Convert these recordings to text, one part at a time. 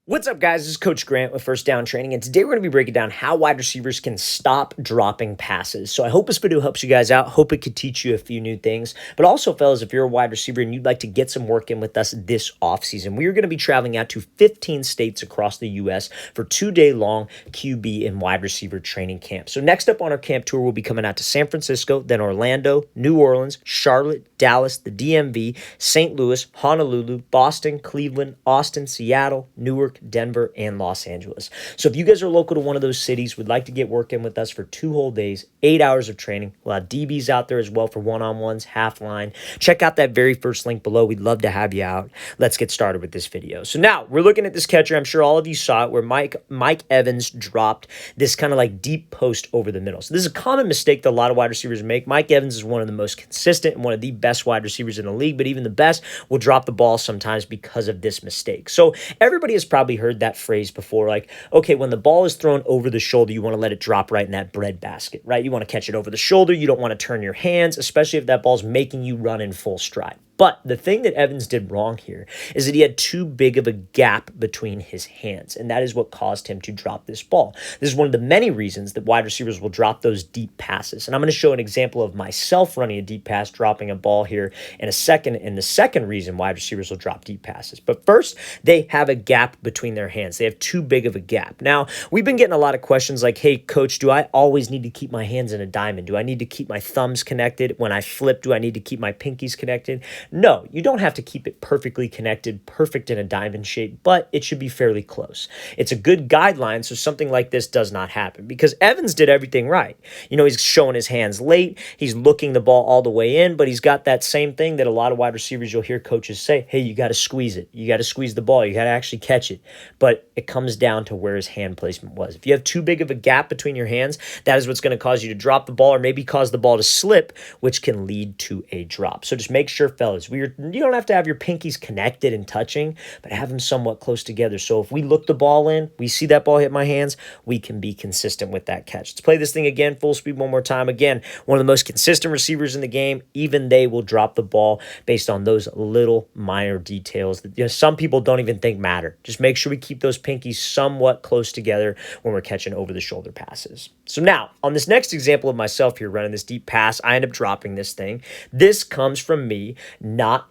What's up, guys? This is Coach Grant with First Down Training, and today we're going to be breaking down how wide receivers can stop dropping passes. So I hope this video helps you guys out. Hope it could teach you a few new things. But also, fellas, if you're a wide receiver and you'd like to get some work in with us this offseason, we are going to be traveling out to 15 states across the U.S. for 2-day-long QB and wide receiver training camp. So next up on our camp tour, we'll be coming out to San Francisco, then Orlando, New Orleans, Charlotte, Dallas, the DMV, St. Louis, Honolulu, Boston, Cleveland, Austin, Seattle, Newark, Denver, and Los Angeles. So if you guys are local to one of those cities, would like to get work in with us for 2 whole days, 8 hours of training. We'll have DBs out there as well for one-on-ones, half line. Check out that very first link below. We'd love to have you out. Let's get started with this video. So now we're looking at this catcher. I'm sure all of you saw it where Mike Evans dropped this kind of like deep post over the middle. So this is a common mistake that a lot of wide receivers make. Mike Evans is one of the most consistent and one of the best wide receivers in the league, but even the best will drop the ball sometimes because of this mistake. So everybody has probably heard that phrase before, like, okay, when the ball is thrown over the shoulder, you want to let it drop right in that bread basket, right? You want to catch it over the shoulder. You don't want to turn your hands, especially if that ball's making you run in full stride. But the thing that Evans did wrong here is that he had too big of a gap between his hands, and that is what caused him to drop this ball. This is one of the many reasons that wide receivers will drop those deep passes. And I'm going to show an example of myself running a deep pass, dropping a ball here in a second, and the second reason wide receivers will drop deep passes. But first, they have a gap between their hands. They have too big of a gap. Now, we've been getting a lot of questions like, hey, coach, do I always need to keep my hands in a diamond? Do I need to keep my thumbs connected? When I flip, do I need to keep my pinkies connected? No, you don't have to keep it perfectly connected, perfect in a diamond shape, but it should be fairly close. It's a good guideline so something like this does not happen because Evans did everything right. You know, he's showing his hands late. He's looking the ball all the way in, but he's got that same thing that a lot of wide receivers you'll hear coaches say, hey, you got to squeeze it. You got to squeeze the ball. You got to actually catch it. But it comes down to where his hand placement was. If you have too big of a gap between your hands, that is what's going to cause you to drop the ball or maybe cause the ball to slip, which can lead to a drop. So just make sure, fellas, you don't have to have your pinkies connected and touching, but have them somewhat close together. So if we look the ball in, we see that ball hit my hands, we can be consistent with that catch. Let's play this thing again, full speed one more time. Again, one of the most consistent receivers in the game. Even they will drop the ball based on those little minor details that some people don't even think matter. Just make sure we keep those pinkies somewhat close together when we're catching over-the-shoulder passes. So now, on this next example of myself here running this deep pass, I end up dropping this thing. This comes from me not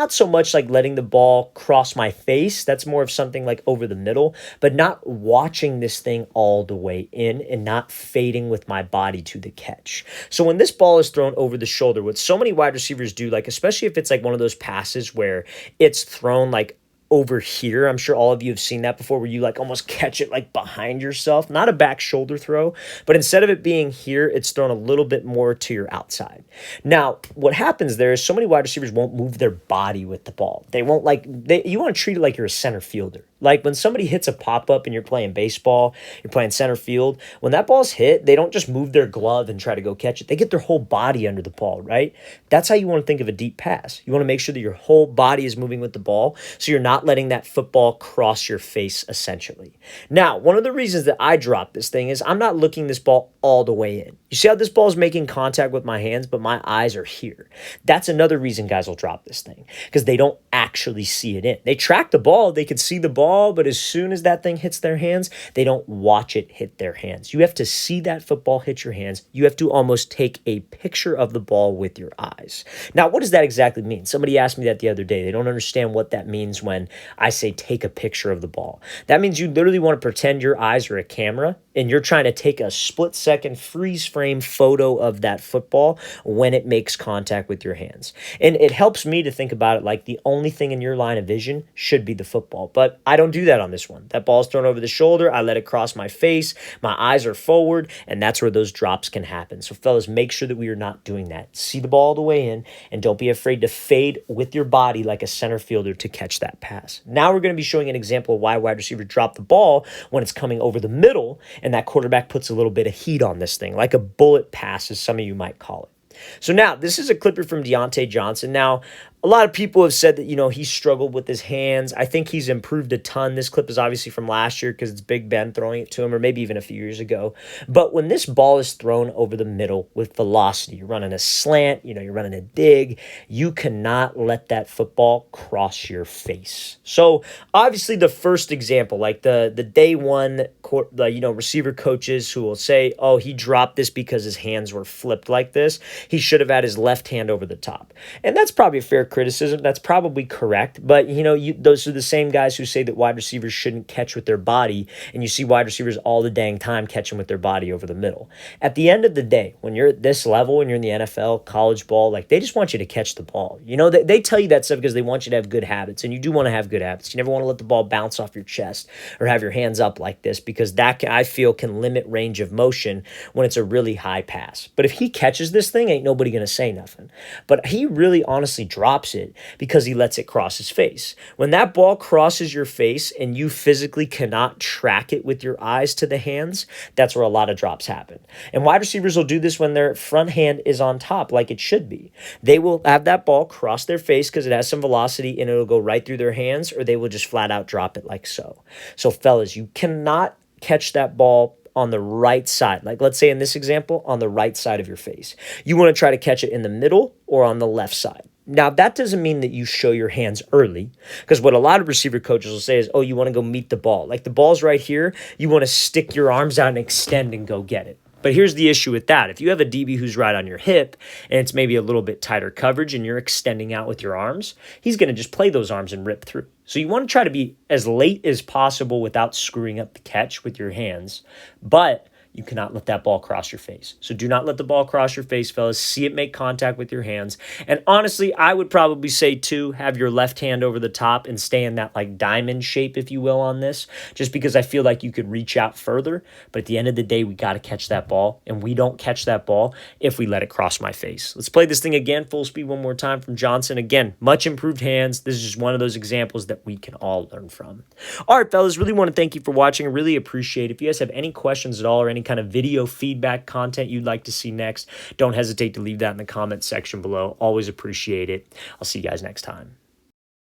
so much like letting the ball cross my face. That's more of something like over the middle, but not watching this thing all the way in and not fading with my body to the catch. So when this ball is thrown over the shoulder, what so many wide receivers do, like especially if it's like one of those passes where it's thrown like over here. I'm sure all of you have seen that before where you like almost catch it like behind yourself, not a back shoulder throw, but instead of it being here, it's thrown a little bit more to your outside. Now, what happens there is so many wide receivers won't move their body with the ball. They won't you want to treat it like you're a center fielder. Like when somebody hits a pop-up and you're playing baseball, you're playing center field, when that ball's hit, they don't just move their glove and try to go catch it. They get their whole body under the ball, right? That's how you want to think of a deep pass. You want to make sure that your whole body is moving with the ball so you're not letting that football cross your face, essentially. Now, one of the reasons that I drop this thing is I'm not looking this ball all the way in. You see how this ball is making contact with my hands, but my eyes are here. That's another reason guys will drop this thing because they don't actually see it in. They track the ball. They can see the ball, but as soon as that thing hits their hands, they don't watch it hit their hands. You have to see that football hit your hands. You have to almost take a picture of the ball with your eyes. Now, what does that exactly mean? Somebody asked me that the other day. They don't understand what that means when I say take a picture of the ball. That means you literally want to pretend your eyes are a camera and you're trying to take a split-second freeze frame photo of that football when it makes contact with your hands. And it helps me to think about it like the only thing in your line of vision should be the football. But I don't do that on this one. That ball's thrown over the shoulder. I let it cross my face. My eyes are forward, and that's where those drops can happen. So, fellas, make sure that we are not doing that. See the ball all the way in, and don't be afraid to fade with your body like a center fielder to catch that pass. Now we're going to be showing an example of why wide receiver drop the ball when it's coming over the middle, and that quarterback puts a little bit of heat on this thing, like a bullet pass, as some of you might call it. So now, this is a clipper from Deontay Johnson. Now, A lot of people have said that, he struggled with his hands. I think he's improved a ton. This clip is obviously from last year because it's Big Ben throwing it to him, or maybe even a few years ago. But when this ball is thrown over the middle with velocity, you're running a slant, you're running a dig, you cannot let that football cross your face. So obviously the first example, like the day one, receiver coaches who will say, oh, he dropped this because his hands were flipped like this. He should have had his left hand over the top. And that's probably a fair criticism. That's probably correct. But, those are the same guys who say that wide receivers shouldn't catch with their body. And you see wide receivers all the dang time catching with their body over the middle. At the end of the day, when you're at this level and you're in the NFL, college ball, like they just want you to catch the ball. They tell you that stuff because they want you to have good habits. And you do want to have good habits. You never want to let the ball bounce off your chest or have your hands up like this, because that, I feel, can limit range of motion when it's a really high pass. But if he catches this thing, ain't nobody going to say nothing. But he really honestly drops it because he lets it cross his face. When that ball crosses your face and you physically cannot track it with your eyes to the hands, that's where a lot of drops happen. And wide receivers will do this when their front hand is on top, like it should be. They will have that ball cross their face because it has some velocity and it'll go right through their hands, or they will just flat out drop it like so. So fellas, you cannot catch that ball on the right side. Like let's say in this example, on the right side of your face. You want to try to catch it in the middle or on the left side. Now, that doesn't mean that you show your hands early, because what a lot of receiver coaches will say is, oh, you want to go meet the ball. Like the ball's right here. You want to stick your arms out and extend and go get it. But here's the issue with that. If you have a DB who's right on your hip and it's maybe a little bit tighter coverage and you're extending out with your arms, he's going to just play those arms and rip through. So you want to try to be as late as possible without screwing up the catch with your hands. But you cannot let that ball cross your face. So do not let the ball cross your face, fellas. See it make contact with your hands. And honestly, I would probably say too, have your left hand over the top and stay in that like diamond shape, if you will, on this, just because I feel like you could reach out further. But at the end of the day, we got to catch that ball, and we don't catch that ball if we let it cross my face. Let's play this thing again, full speed one more time from Johnson. Again, much improved hands. This is just one of those examples that we can all learn from. All right, fellas, really want to thank you for watching. I really appreciate it. If you guys have any questions at all or any kind of video feedback content you'd like to see next, don't hesitate to leave that in the comments section below. Always appreciate it. I'll see you guys next time.